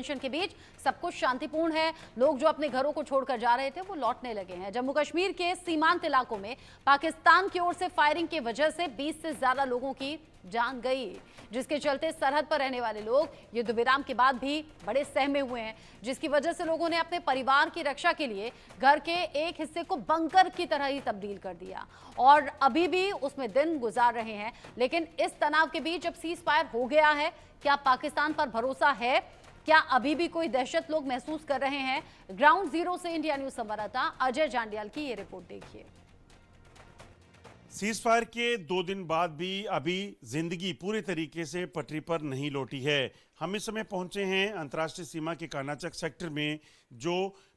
Tension के बीच सब कुछ शांतिपूर्ण है। लोग जो अपने घरों को छोड़कर जा रहे थे वो लौटने लगे हैं। जम्मू कश्मीर के सीमांत इलाकों में पाकिस्तान की ओर से फायरिंग की वजह से 20 से ज्यादा लोगों की जान गई, जिसके चलते सरहद पर रहने वाले लोग युद्ध विराम के बाद भी बड़े सहमे हुए हैं, जिसकी वजह से लोगों ने अपने परिवार की रक्षा के लिए घर के एक हिस्से को बंकर की तरह ही तब्दील कर दिया और अभी भी उसमें दिन गुजार रहे हैं। लेकिन इस तनाव के बीच जब सीज फायर हो गया है, क्या पाकिस्तान पर भरोसा है? क्या अभी भी कोई दहशत लोग महसूस कर रहे हैं? ग्राउंड जीरो से इंडिया न्यूज संवाददाता अजय जांडियाल की ये रिपोर्ट देखिए। सीज फायर के 2 दिन बाद भी अभी जिंदगी पूरे तरीके से पटरी पर नहीं लौटी है। हम इस समय पहुंचे हैं अंतर्राष्ट्रीय सीमा के कानाचक सेक्टर में, जो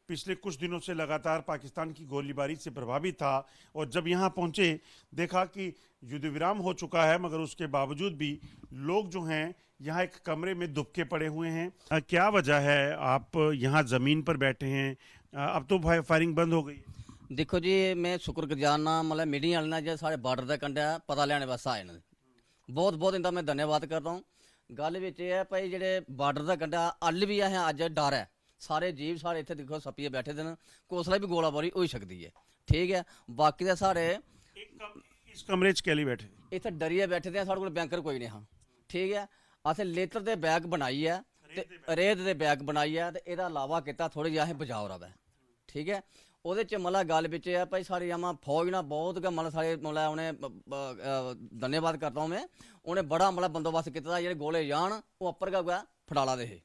पिछले कुछ दिनों से लगातार पाकिस्तान की गोलीबारी से प्रभावित था। और जब यहां पहुंचे देखा कि युद्ध विराम हो चुका है, मगर उसके बावजूद भी लोग जो हैं यहाँ एक कमरे में दुबके पड़े हुए हैं। क्या वजह है आप यहाँ ज़मीन पर बैठे हैं? अब तो फायरिंग बंद हो गई। देखो जी, मैं शुक्रगुजार ना मतलब मीडिया वाले जो साढ़े बार्डर के कंढे पता लैने वास्ते आए ने, बहुत बहुत इनका मैं धन्यवाद करता हूँ। गल बिच है भाई, जेडे बार्डर का कंढा अल भी असें अज डर है, सारे जीव साढ़े इतने देखो सप्पिए बैठे दे, कोसला भी गोलाबारी हो सकती है, ठीक है। बाकी तो साढ़े इस कमरे च कैली बैठे इतने डरिए बैठे दे, साढ़े को बैंकर कोई नहीं हाँ, ठीक है। असें लेतर के बैग बनाई है, रेत के बैग बनाई है, तो यदा अलावा किया थोड़ी जी असें बचाव रहा, ठीक है। ਉਹਦੇ ਚ मतलब गल बिच है भाई, सारी आमा फौज ना बहुत मतलब सारे मतलब उन्हें धन्यवाद करता हूँ मैं, उन्हें बड़ा मतलब बंदोबस्त किया, जेडे गोले जान वो अपर का फटाला दे,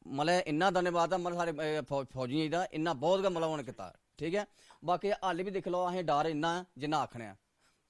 मतलब इन्ना धन्यवाद है मतलब सारे फौजियों का, इन्ना बहुत मतलब उन्हें किया, ठीक है। बाकी हल भी देख लो असें डर इन्ना जिन्ना आखने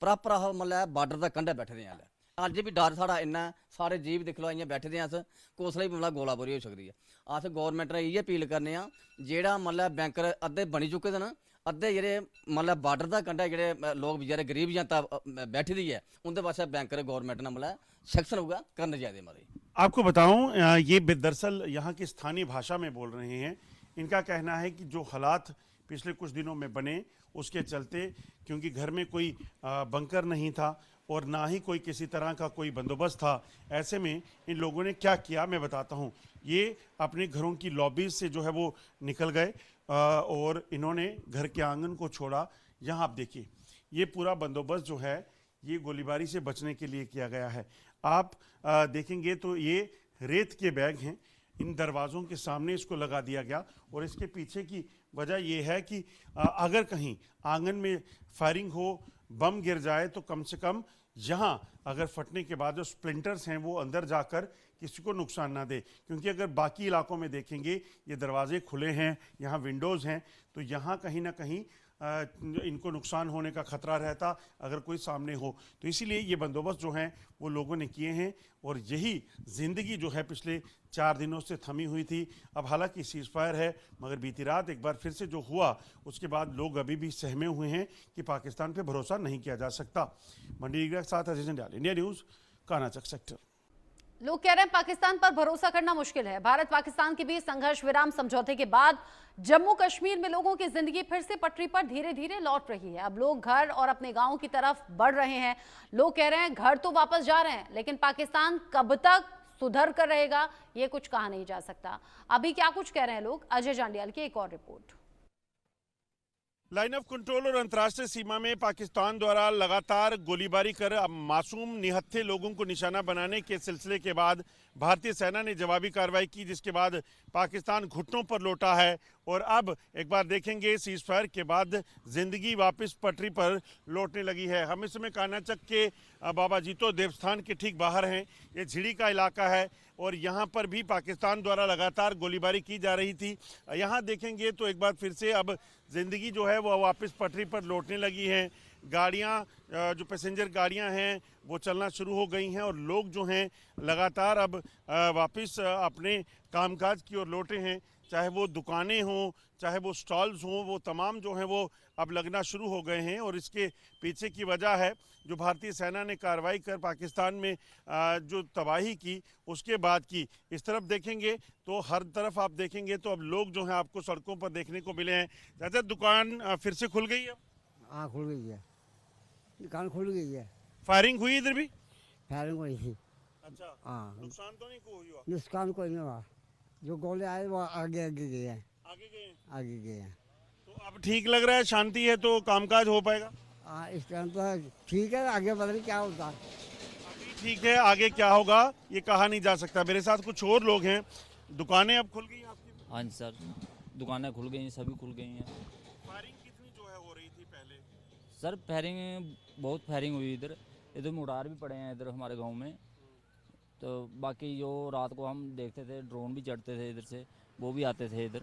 प्रॉपर मतलब बार्डर का कंढे बैठे दे हल, अज भी डर साढ़ा इन्ना, सारे जीव देख लो इं बैठे दे अस, कोसला भी मतलब गोलाबारी हो सकती है। अस गौरमेंट ने इयै अपील करने जेड़ा मतलब बैंकर अद्धे बनी चुके थे ना, अद्धे जेडे मतलब बार्डर का कंढा जेडे लोग बेचारे गरीब जनता बैठी दी है, उनके वास्ते बैंकर गौरमेंट ने मतलब सेक्शन होगा करना चाहिए। हमारे आपको बताऊं, ये दरअसल यहाँ की स्थानीय भाषा में बोल रहे हैं। इनका कहना है कि जो हालात पिछले कुछ दिनों में बने उसके चलते, क्योंकि घर में कोई बंकर नहीं था और ना ही कोई किसी तरह का कोई बंदोबस्त था, ऐसे में इन लोगों ने क्या किया मैं बताता हूँ। ये अपने घरों की लॉबी से जो है वो निकल गए और इन्होंने घर के आंगन को छोड़ा। यहाँ आप देखिए, ये पूरा बंदोबस्त जो है ये गोलीबारी से बचने के लिए किया गया है। आप देखेंगे तो ये रेत के बैग हैं, इन दरवाज़ों के सामने इसको लगा दिया गया। और इसके पीछे की वजह यह है कि अगर कहीं आंगन में फायरिंग हो, बम गिर जाए, तो कम से कम यहाँ अगर फटने के बाद जो स्प्लिंटर्स हैं वो अंदर जाकर किसी को नुकसान ना दे। क्योंकि अगर बाकी इलाकों में देखेंगे ये दरवाजे खुले हैं, यहाँ विंडोज़ हैं, तो यहाँ कहीं ना कहीं इनको नुकसान होने का खतरा रहता अगर कोई सामने हो। तो इसीलिए ये बंदोबस्त जो हैं वो लोगों ने किए हैं। और यही ज़िंदगी जो है पिछले 4 दिनों से थमी हुई थी। अब हालांकि सीज फायर है, मगर बीती रात एक बार फिर से जो हुआ उसके बाद लोग अभी भी सहमे हुए हैं कि पाकिस्तान पे भरोसा नहीं किया जा सकता। मंडी के साथ Ajay Jandial, India news, Kanachak sector. लोग कह रहे हैं पाकिस्तान पर भरोसा करना मुश्किल है। भारत पाकिस्तान के बीच संघर्ष विराम समझौते के बाद जम्मू कश्मीर में लोगों की जिंदगी फिर से पटरी पर धीरे धीरे लौट रही है। अब लोग घर और अपने गांवों की तरफ बढ़ रहे हैं। लोग कह रहे हैं घर तो वापस जा रहे हैं, लेकिन पाकिस्तान कब तक सुधर कर रहेगा ये कुछ कहा नहीं जा सकता। अभी क्या कुछ कह रहे हैं लोग, अजय जांडियाल की एक और रिपोर्ट। लाइन ऑफ कंट्रोल और अंतर्राष्ट्रीय सीमा में पाकिस्तान द्वारा लगातार गोलीबारी कर मासूम निहत्थे लोगों को निशाना बनाने के सिलसिले के बाद भारतीय सेना ने जवाबी कार्रवाई की, जिसके बाद पाकिस्तान घुटनों पर लौटा है। और अब एक बार देखेंगे सीज फायर के बाद जिंदगी वापस पटरी पर लौटने लगी है। हम इस समय कानाचक के बाबा जीतो देवस्थान के ठीक बाहर हैं। ये झिड़ी का इलाका है और यहाँ पर भी पाकिस्तान द्वारा लगातार गोलीबारी की जा रही थी। यहाँ देखेंगे तो एक बार फिर से अब ज़िंदगी जो है वो वापस पटरी पर लौटने लगी हैं। गाड़ियाँ, जो पैसेंजर गाड़ियाँ हैं वो चलना शुरू हो गई हैं और लोग जो हैं लगातार अब वापस अपने कामकाज की ओर लौटे हैं। चाहे वो दुकानें हों, चाहे वो स्टॉल्स हों, वो तमाम जो हैं वो अब लगना शुरू हो गए हैं। और इसके पीछे की वजह है जो भारतीय सेना ने कार्रवाई कर पाकिस्तान में जो तबाही की उसके बाद की। इस तरफ देखेंगे तो हर तरफ आप देखेंगे तो अब लोग जो हैं आपको सड़कों पर देखने को मिले हैं। चाचा, दुकान फिर से खुल गई है? हाँ, खुल गई है, दुकान खुल गई है। फायरिंग हुई इधर भी? फायरिंग हुई थी। अच्छा, हाँ, नुकसान तो नहीं हुआ? नुकसान कोई नहीं हुआ। जो गोले आए वो आगे आगे गए हैं, आगे गए हैं। आगे गए हैं। तो अब ठीक लग रहा है, शांति है तो कामकाज हो पाएगा। हाँ, इस टाइम तो ठीक है, आगे पता नहीं क्या होता है। ठीक है, आगे क्या होगा ये कहा नहीं जा सकता। मेरे साथ कुछ और लोग हैं। दुकानें अब खुल गई हैं आपकी? हाँ जी सर, दुकानें खुल गई हैं, सभी खुल गई हैं। फायरिंग कितनी जो है हो रही थी पहले? सर फायरिंग, बहुत फायरिंग हुई इधर। इधर मुरार भी पड़े हैं इधर हमारे गांव में। तो बाकी जो रात को हम देखते थे, ड्रोन भी चढ़ते थे इधर से, वो भी आते थे इधर।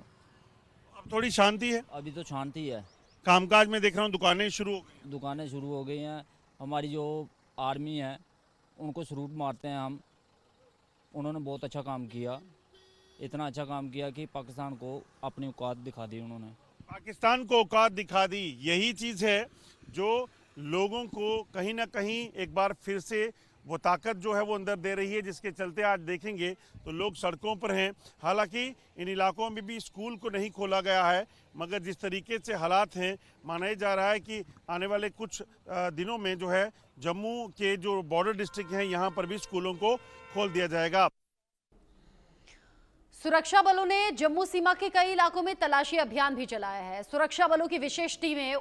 अब थोड़ी शांति है। अभी तो शांति है। कामकाज में देख रहा हूँ दुकानें शुरू हो गई। दुकानें शुरू हो गई हैं। हमारी जो आर्मी है उनको सलूट मारते हैं हम। उन्होंने बहुत अच्छा काम किया, इतना अच्छा काम किया कि पाकिस्तान को अपनी औकात दिखा दी उन्होंने। पाकिस्तान को औकात दिखा दी, यही चीज़ है जो लोगों को कहीं ना कहीं एक बार फिर से वो ताकत जो है वो अंदर दे रही है, जिसके चलते आज देखेंगे तो लोग सड़कों पर हैं। हालांकि इन इलाकों में भी स्कूल को नहीं खोला गया है, मगर जिस तरीके से हालात हैं माना जा रहा है कि आने वाले कुछ दिनों में जो है जम्मू के जो बॉर्डर डिस्ट्रिक्ट हैं यहाँ पर भी स्कूलों को खोल दिया जाएगा। सुरक्षा बलों ने जम्मू सीमा के कई इलाकों में तलाशी अभियान भी चलाया है। सुरक्षा बलों की विशेष टीमें